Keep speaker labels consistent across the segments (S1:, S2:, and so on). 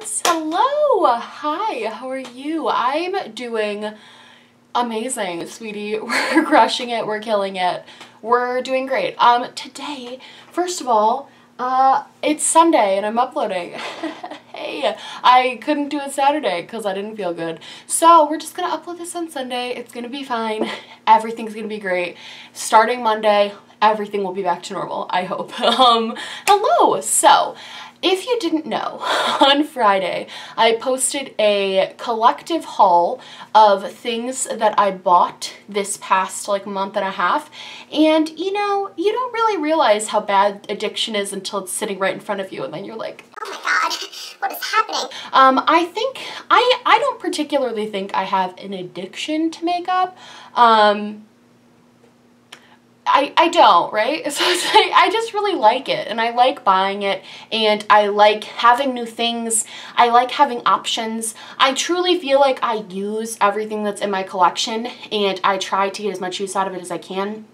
S1: friends. Hello. Hi, how are you? I'm doing amazing, sweetie. We're crushing it. We're killing it. We're doing great. Today, first of all, it's Sunday and I'm uploading. Hey, I couldn't do it Saturday because I didn't feel good. So we're just gonna upload this on Sunday. It's gonna be fine. Everything's gonna be great. Starting Monday, everything will be back to normal, I hope. Hello. So, if you didn't know, on Friday, I posted a collective haul of things that I bought this past month and a half. And you know, you don't really realize how bad addiction is until it's sitting right in front of you and then you're like, oh my God, what is happening? I don't particularly think I have an addiction to makeup. I don't, right? So it's like, I just really like it and I like buying it and I like having new things. I like having options. I truly feel like I use everything that's in my collection and I try to get as much use out of it as I can.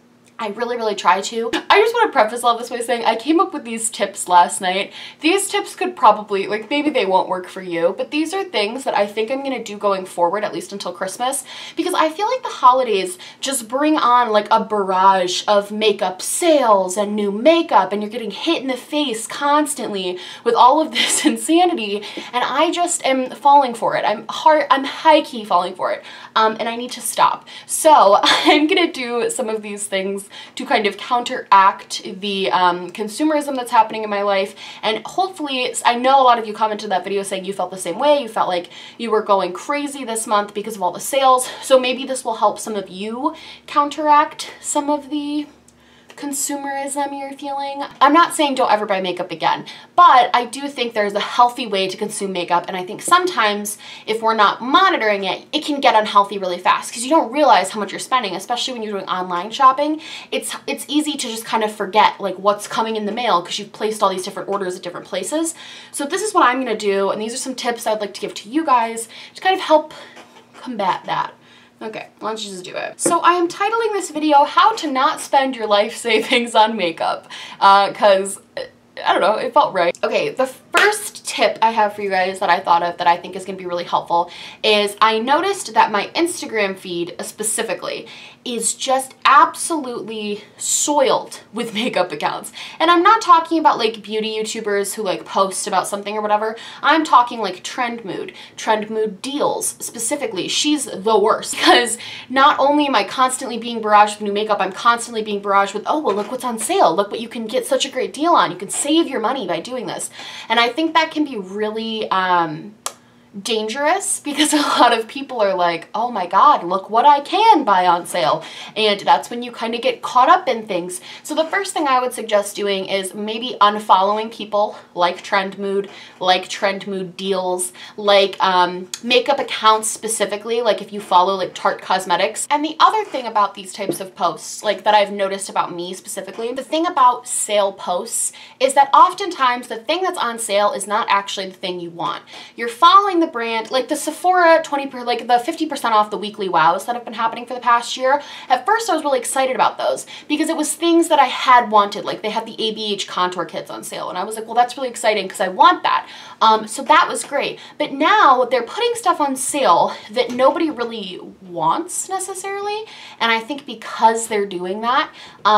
S1: I really try to. I just want to preface all this by saying I came up with these tips last night. These tips could probably, maybe they won't work for you, but these are things that I think I'm going to do going forward, at least until Christmas, because I feel like the holidays just bring on a barrage of makeup sales and new makeup, and you're getting hit in the face constantly with all of this insanity, and I just am falling for it. I'm high-key falling for it, and I need to stop. So I'm going to do some of these things to kind of counteract the consumerism that's happening in my life, and hopefully, I know a lot of you commented that video saying you felt the same way, you felt like you were going crazy this month because of all the sales, so maybe this will help some of you counteract some of the consumerism you're feeling. I'm not saying don't ever buy makeup again, but I do think there's a healthy way to consume makeup, and I think sometimes if we're not monitoring it, it can get unhealthy really fast because you don't realize how much you're spending, especially when you're doing online shopping. It's easy to just kind of forget what's coming in the mail because you've placed all these different orders at different places. So this is what I'm gonna do, and these are some tips I'd like to give to you guys to kind of help combat that. Okay, why don't you just do it. So I am titling this video, How to Not Spend Your Life Savings on Makeup, because, I don't know, it felt right. Okay, the first tip I have for you guys that I thought of that I think is going to be really helpful is I noticed that my Instagram feed specifically is just absolutely soiled with makeup accounts. And I'm not talking about beauty YouTubers who post about something or whatever. I'm talking Trend Mood deals specifically. She's the worst because not only am I constantly being barraged with new makeup, I'm constantly being barraged with, oh, well, look what's on sale. Look what you can get such a great deal on. You can save your money by doing this. And I think that can be really dangerous because a lot of people are like, oh my God, look what I can buy on sale. And that's when you kind of get caught up in things. So the first thing I would suggest doing is maybe unfollowing people like Trend Mood deals, makeup accounts specifically, if you follow Tarte Cosmetics. And the other thing about these types of posts, that I've noticed about me specifically, the thing about sale posts is that oftentimes the thing that's on sale is not actually the thing you want. You're following the brand, the Sephora the 50% off the weekly wows that have been happening for the past year. At first I was really excited about those because it was things that I had wanted. They had the ABH contour kits on sale and I was like, well, that's really exciting because I want that. So that was great. But now they're putting stuff on sale that nobody really wants necessarily. And I think because they're doing that,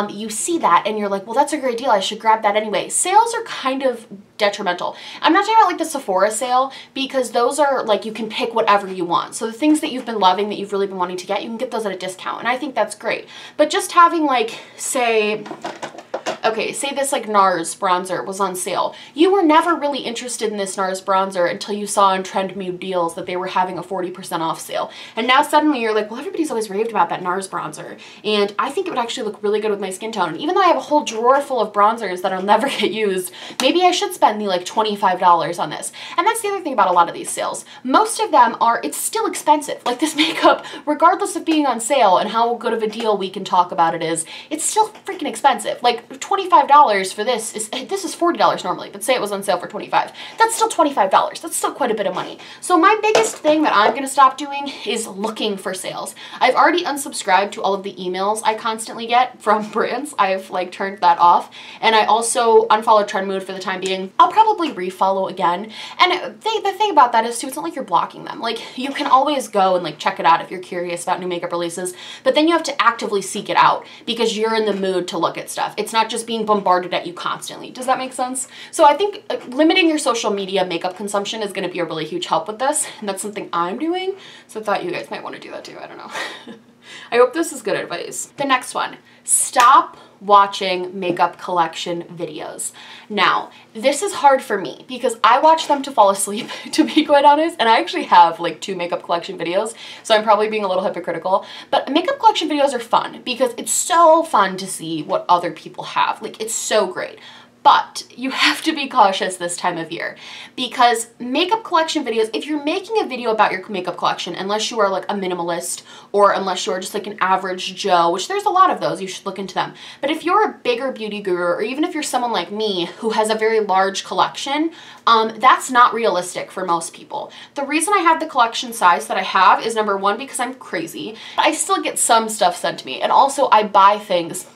S1: you see that and you're like, well, that's a great deal. I should grab that anyway. Sales are kind of detrimental. I'm not talking about the Sephora sale because those are you can pick whatever you want. So the things that you've been loving, that you've really been wanting to get, you can get those at a discount. And I think that's great. But just having say this NARS bronzer was on sale. You were never really interested in this NARS bronzer until you saw on Trend Mood deals that they were having a 40% off sale. And now suddenly you're like, well, everybody's always raved about that NARS bronzer. And I think it would actually look really good with my skin tone. And even though I have a whole drawer full of bronzers that'll never get used, maybe I should spend the $25 on this. And that's the other thing about a lot of these sales. Most of them it's still expensive. This makeup, regardless of being on sale and how good of a deal we can talk about it is, it's still freaking expensive. $25 for this is $40 normally, but say it was on sale for $25. That's still $25. That's still quite a bit of money. So my biggest thing that I'm gonna stop doing is looking for sales. I've already unsubscribed to all of the emails I constantly get from brands. I've like turned that off. And I also unfollowed Trendmood for the time being. I'll probably refollow again. And the thing about that is too, it's not like you're blocking them. Like you can always go and like check it out if you're curious about new makeup releases, but then you have to actively seek it out because you're in the mood to look at stuff. It's not just being bombarded at you constantly. Does that make sense? So I think limiting your social media makeup consumption is going to be a really huge help with this. And that's something I'm doing. So I thought you guys might want to do that too. I don't know. I hope this is good advice. The next one, stop watching makeup collection videos. Now, this is hard for me because I watch them to fall asleep, to be quite honest, and I actually have like 2 makeup collection videos, so I'm probably being a little hypocritical, but makeup collection videos are fun because it's so fun to see what other people have. Like, it's so great. But you have to be cautious this time of year because makeup collection videos, if you're making a video about your makeup collection, unless you are like a minimalist or unless you're just like an average Joe, which there's a lot of those, you should look into them. But if you're a bigger beauty guru, or even if you're someone like me who has a very large collection, that's not realistic for most people. The reason I have the collection size that I have is number one, because I'm crazy. I still get some stuff sent to me, and also I buy things.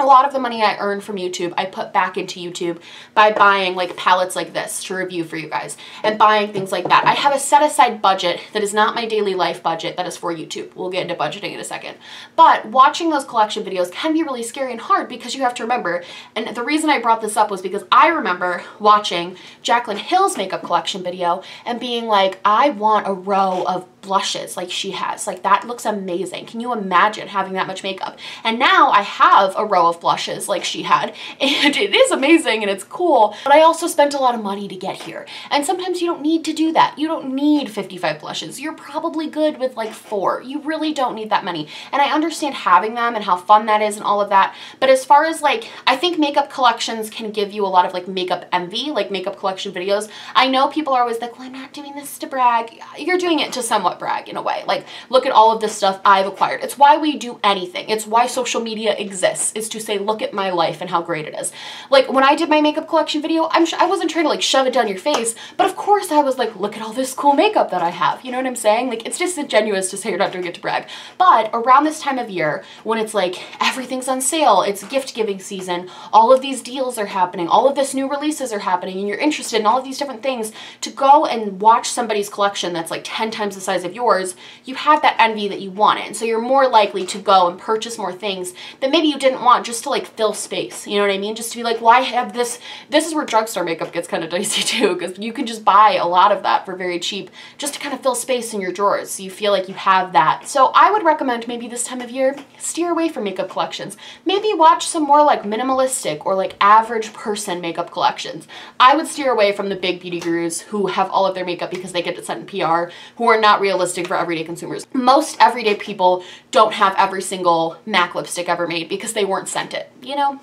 S1: A lot of the money I earn from YouTube, I put back into YouTube by buying like palettes like this to review for you guys and buying things like that. I have a set aside budget that is not my daily life budget that is for YouTube. We'll get into budgeting in a second. But watching those collection videos can be really scary and hard because you have to remember, and the reason I brought this up was because I remember watching Jaclyn Hill's makeup collection video and being like, I want a row of blushes like she has. Like, that looks amazing. Can you imagine having that much makeup? And now I have a row of blushes like she had, and it is amazing and it's cool, but I also spent a lot of money to get here. And sometimes you don't need to do that. You don't need 55 blushes. You're probably good with like 4. You really don't need that many. And I understand having them and how fun that is and all of that. But as far as like, I think makeup collections can give you a lot of like makeup envy, like makeup collection videos. I know people are always like, well, I'm not doing this to brag. You're doing it to somewhat brag in a way. Like, look at all of this stuff I've acquired. It's why we do anything. It's why social media exists, is to say, look at my life and how great it is. Like, when I did my makeup collection video, I wasn't trying to like shove it down your face, but of course I was like, look at all this cool makeup that I have. You know what I'm saying? Like, it's disingenuous to say you're not doing it to brag. But around this time of year, when it's like everything's on sale, it's gift giving season, all of these deals are happening, all of this new releases are happening, and you're interested in all of these different things, to go and watch somebody's collection that's like 10 times the size of yours, you have that envy that you wanted. And so you're more likely to go and purchase more things that maybe you didn't want, just to like fill space. You know what I mean? Just to be like, well, I have this. This is where drugstore makeup gets kind of dicey too, because you can just buy a lot of that for very cheap just to kind of fill space in your drawers. So you feel like you have that. So I would recommend maybe this time of year, steer away from makeup collections. Maybe watch some more like minimalistic or like average person makeup collections. I would steer away from the big beauty gurus who have all of their makeup because they get it sent in PR, who are not realistic for everyday consumers. Most everyday people don't have every single MAC lipstick ever made because they weren't sent it, you know?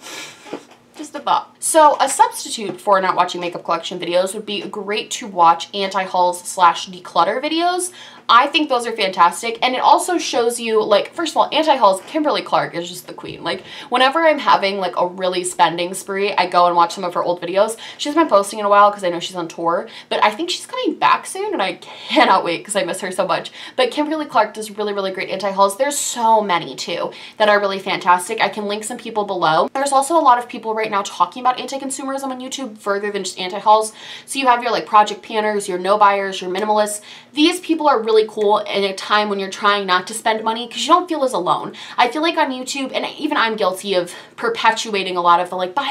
S1: Just a thought. So a substitute for not watching makeup collection videos would be great to watch anti-hauls / declutter videos. I think those are fantastic, and it also shows you, like, first of all, anti-hauls, Kimberly Clark is just the queen. Like, whenever I'm having like a really spending spree, I go and watch some of her old videos. She's been posting in a while because I know she's on tour, but I think she's coming back soon and I cannot wait because I miss her so much. But Kimberly Clark does really, really great anti-hauls. There's so many too that are really fantastic. I can link some people below. There's also a lot of people right now talking about anti-consumerism on YouTube further than just anti-hauls. So you have your like project planners, your no buyers, your minimalists. These people are really cool in a time when you're trying not to spend money because you don't feel as alone. I feel like on YouTube, and even I'm guilty of perpetuating a lot of the like buy,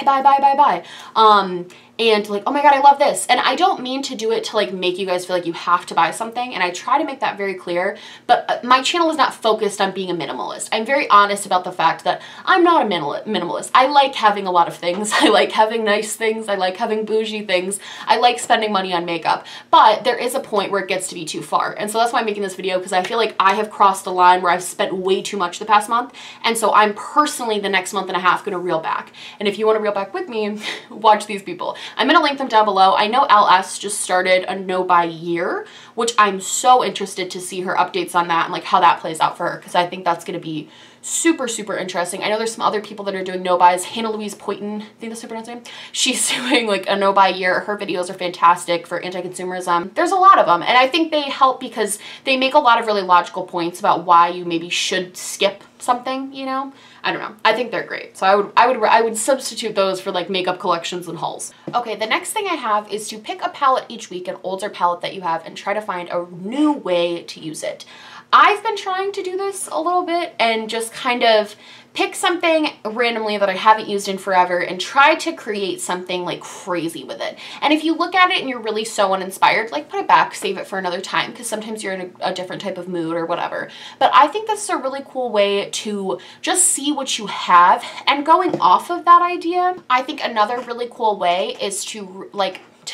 S1: and like, oh my god, I love this. And I don't mean to do it to like make you guys feel like you have to buy something, and I try to make that very clear, but my channel is not focused on being a minimalist. I'm very honest about the fact that I'm not a minimalist. I like having a lot of things. I like having nice things. I like having bougie things. I like spending money on makeup, but there is a point where it gets to be too far. And so that's why I'm making this video, because I feel like I have crossed a line where I've spent way too much the past month. And so I'm personally the next month and a half going to reel back. And if you want to reel back with me, watch these people. I'm going to link them down below. I know LS just started a no buy year, which I'm so interested to see her updates on that and like how that plays out for her, because I think that's going to be super, super interesting. I know there's some other people that are doing no-buys. Hannah Louise Poyton, I think that's her pronounced name. She's doing like a no-buy year. Her videos are fantastic for anti-consumerism. There's a lot of them, and I think they help because they make a lot of really logical points about why you maybe should skip something, you know? I don't know. I think they're great. So I would substitute those for like makeup collections and hauls. Okay, the next thing I have is to pick a palette each week, an older palette that you have, and try to find a new way to use it. I've been trying to do this a little bit and just kind of pick something randomly that I haven't used in forever and try to create something like crazy with it. And if you look at it and you're really so uninspired, like put it back, save it for another time, because sometimes you're in a different type of mood or whatever. But I think this is a really cool way to just see what you have. And going off of that idea, I think another really cool way is to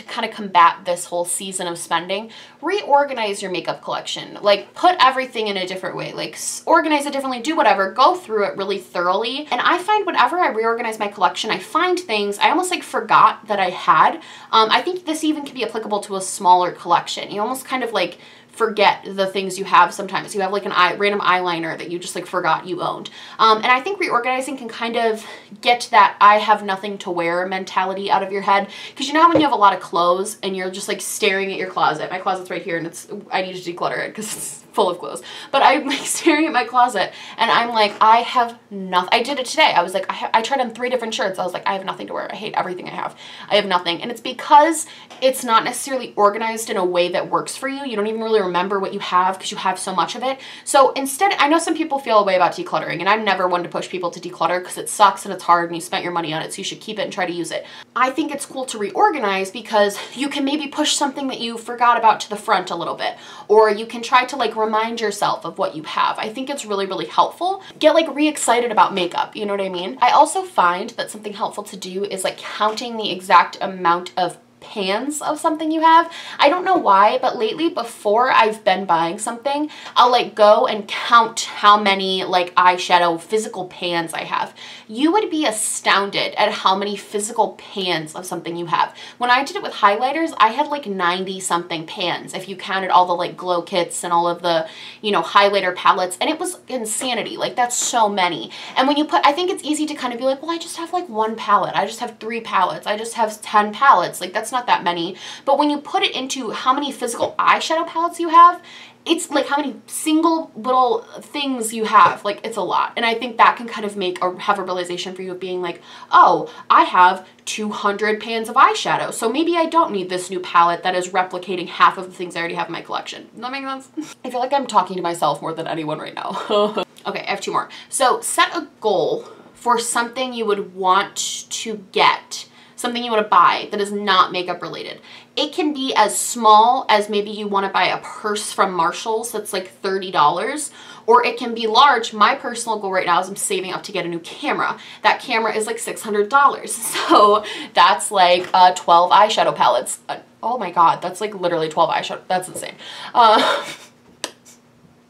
S1: kind of combat this whole season of spending, reorganize your makeup collection. Like put everything in a different way, like organize it differently, do whatever, go through it really thoroughly. And I find whenever I reorganize my collection, I find things I almost like forgot that I had. I think this even can be applicable to a smaller collection. You almost kind of like forget the things you have sometimes. You have like an random eyeliner that you just like forgot you owned. And I think reorganizing can kind of get that I have nothing to wear mentality out of your head. Because you know how when you have a lot of clothes and you're just like staring at your closet. My closet's right here and I need to declutter it because it's full of clothes. But I'm like staring at my closet and I'm like, I have nothing. I did it today. I was like, I tried on 3 different shirts. I was like, I have nothing to wear. I hate everything I have. I have nothing. And it's because it's not necessarily organized in a way that works for you. You don't even really remember what you have because you have so much of it. So instead, I know some people feel a way about decluttering, and I'm never one to push people to declutter because it sucks and it's hard and you spent your money on it, so you should keep it and try to use it. I think it's cool to reorganize because you can maybe push something that you forgot about to the front a little bit, or you can try to like remind yourself of what you have. I think it's really, really helpful. Get like re-excited about makeup, you know what I mean? I also find that something helpful to do is like counting the exact amount of pans of something you have. I don't know why, but lately before I've been buying something, I'll like go and count how many like eyeshadow physical pans I have. You would be astounded at how many physical pans of something you have. When I did it with highlighters, I had like 90 something pans if you counted all the like glow kits and all of the, you know, highlighter palettes, and it was insanity. Like that's so many. And when you put, I think it's easy to kind of be like, well, I just have like 1 palette. I just have 3 palettes. I just have 10 palettes. Like that's not that many. But when you put it into how many physical eyeshadow palettes you have, it's like how many single little things you have. Like it's a lot. And I think that can kind of have a realization for you of being like, oh, I have 200 pans of eyeshadow, so maybe I don't need this new palette that is replicating half of the things I already have in my collection. Does that make sense? I feel like I'm talking to myself more than anyone right now. Okay, I have 2 more. So set a goal for something you would want to get, something you want to buy that is not makeup related. It can be as small as maybe you want to buy a purse from Marshalls that's like $30, or it can be large. My personal goal right now is I'm saving up to get a new camera. That camera is like $600. So that's like 12 eyeshadow palettes. Oh my God, that's like literally 12 eyeshadow. That's insane.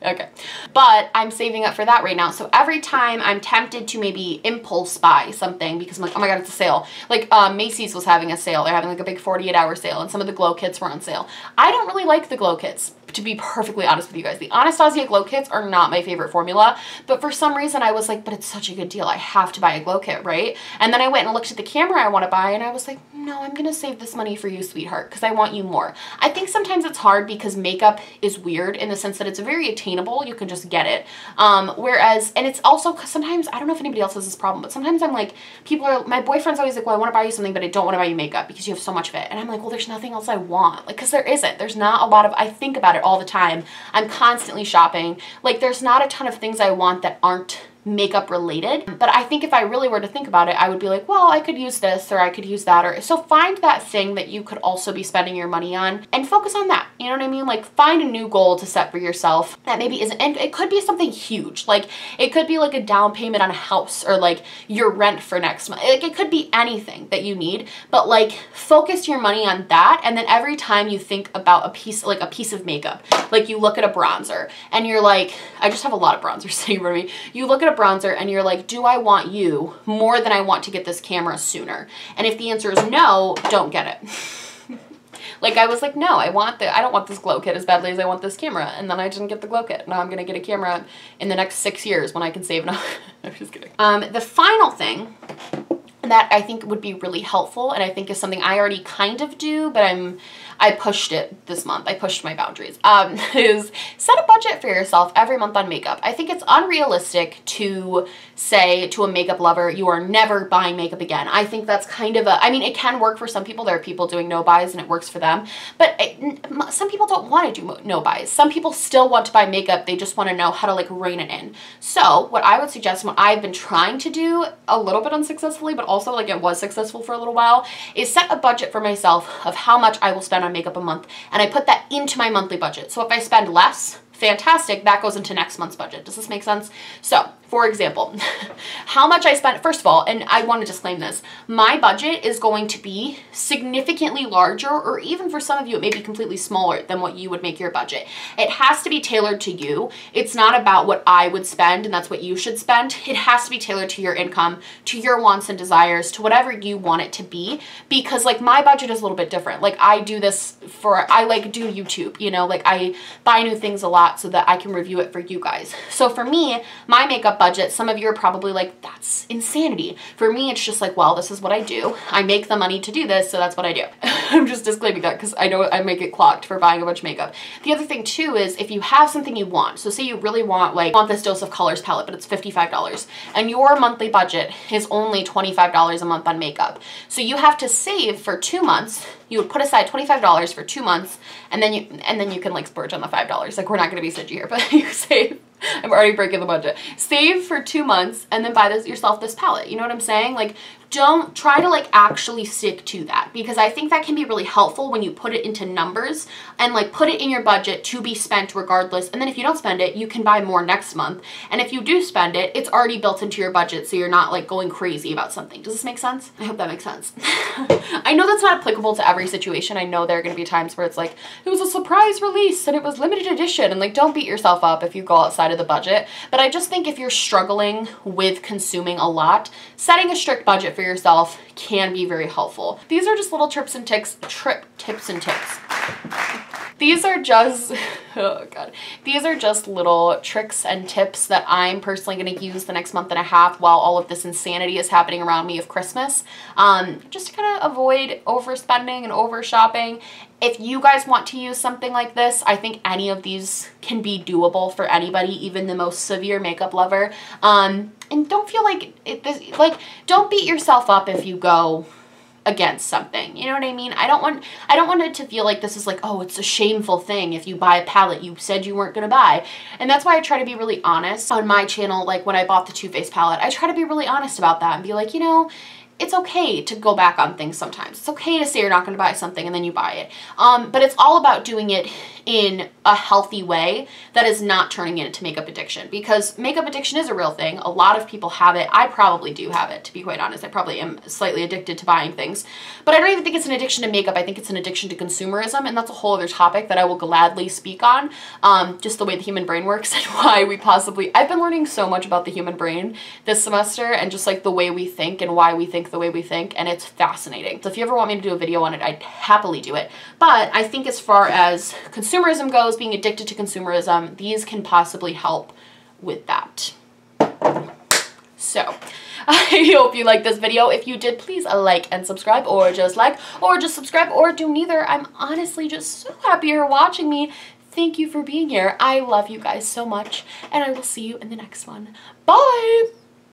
S1: Okay, but I'm saving up for that right now. So every time I'm tempted to maybe impulse buy something because I'm like, oh my God, it's a sale. Like Macy's was having a sale. They're having like a big 48-hour sale, and some of the glow kits were on sale. I don't really like the glow kits, to be perfectly honest with you guys. The Anastasia glow kits are not my favorite formula, but for some reason I was like, but it's such a good deal. I have to buy a glow kit, right? And then I went and looked at the camera I want to buy, and I was like, no, I'm gonna save this money for you, sweetheart, because I want you more. I think sometimes it's hard because makeup is weird in the sense that it's very attainable. You can just get it. Whereas, and it's also sometimes, I don't know if anybody else has this problem, but sometimes I'm like, my boyfriend's always like, well, I want to buy you something, but I don't want to buy you makeup because you have so much of it. And I'm like, well, there's nothing else I want. Like, because there isn't. There's not a lot of, I think about it all the time. I'm constantly shopping. Like, there's not a ton of things I want that aren't makeup related. But I think if I really were to think about it, I would be like, well, I could use this or I could use that. Or so find that thing that you could also be spending your money on and focus on that. You know what I mean? Like find a new goal to set for yourself that maybe isn't, and it could be something huge. Like it could be like a down payment on a house or like your rent for next month. Like it could be anything that you need, but like focus your money on that. And then every time you think about a piece of makeup, like you look at a bronzer and you're like, I just have a lot of bronzers sitting in front of me. You look at a bronzer and you're like, do I want you more than I want to get this camera sooner? And if the answer is no, don't get it. Like I was like, no, I don't want this glow kit as badly as I want this camera. And then I didn't get the glow kit. Now I'm gonna get a camera in the next 6 years when I can save enough. I'm just kidding. The final thing that I think would be really helpful, and I think is something I already kind of do, but I pushed it this month. I pushed my boundaries. Is set a budget for yourself every month on makeup. I think it's unrealistic to say to a makeup lover, you are never buying makeup again. I think that's kind of I mean, it can work for some people. There are people doing no buys and it works for them, but some people don't want to do no buys. Some people still want to buy makeup. They just want to know how to like rein it in. So what I would suggest, what I've been trying to do a little bit unsuccessfully, but also like it was successful for a little while, is set a budget for myself of how much I will spend on makeup a month, and I put that into my monthly budget. So if I spend less, fantastic, that goes into next month's budget. Does this make sense? So for example, how much I spent, first of all, and I want to disclaim this, my budget is going to be significantly larger, or even for some of you, it may be completely smaller than what you would make your budget. It has to be tailored to you. It's not about what I would spend and that's what you should spend. It has to be tailored to your income, to your wants and desires, to whatever you want it to be, because like my budget is a little bit different. Like I do this I like do YouTube, you know, like I buy new things a lot so that I can review it for you guys. So for me, my makeup budget, some of you are probably like, that's insanity. For me, it's just like, well, this is what I do. I make the money to do this, so that's what I do. I'm just disclaiming that because I know I make it clocked for buying a bunch of makeup. The other thing too is if you have something you want, so say you really want this Dose of Colors palette, but it's $55, and your monthly budget is only $25 a month on makeup. So you have to save for 2 months. You would put aside $25 for 2 months, and then you can like splurge on the $5. Like we're not gonna be stingy here, but you save. I'm already breaking the budget. Save for 2 months and then buy yourself this palette. You know what I'm saying? Like don't try to like actually stick to that, because I think that can be really helpful when you put it into numbers and like put it in your budget to be spent regardless. And then if you don't spend it, you can buy more next month. And if you do spend it, it's already built into your budget, so you're not like going crazy about something. Does this make sense? I hope that makes sense. I know that's not applicable to every situation. I know there are going to be times where it's like, it was a surprise release and it was limited edition, and like don't beat yourself up if you go outside of the budget. But I just think if you're struggling with consuming a lot, setting a strict budget for yourself can be very helpful. These are just little tips and tips. These are just, oh God, these are just little tricks and tips that I'm personally going to use the next month and a half while all of this insanity is happening around me of Christmas, just to kind of avoid overspending and over shopping. If you guys want to use something like this, I think any of these can be doable for anybody, even the most severe makeup lover. And don't feel like don't beat yourself up if you go against something. You know what I mean? I don't want it to feel like this is like, oh, it's a shameful thing if you buy a palette you said you weren't gonna buy. And that's why I try to be really honest on my channel. Like when I bought the Too Faced palette, I try to be really honest about that and be like, you know, it's okay to go back on things sometimes. It's okay to say you're not going to buy something and then you buy it. But it's all about doing it in a healthy way that is not turning it into makeup addiction, because makeup addiction is a real thing. A lot of people have it. I probably do have it, to be quite honest. I probably am slightly addicted to buying things, but I don't even think it's an addiction to makeup. I think it's an addiction to consumerism, and that's a whole other topic that I will gladly speak on. Just the way the human brain works and why we I've been learning so much about the human brain this semester, and just like the way we think and why we think the way we think, and it's fascinating. So if you ever want me to do a video on it, I'd happily do it. But I think as far as consumerism goes, being addicted to consumerism, these can possibly help with that. So I hope you liked this video. If you did, please like and subscribe, or just subscribe, or do neither. I'm honestly just so happy you're watching me. Thank you for being here. I love you guys so much, and I will see you in the next one. Bye!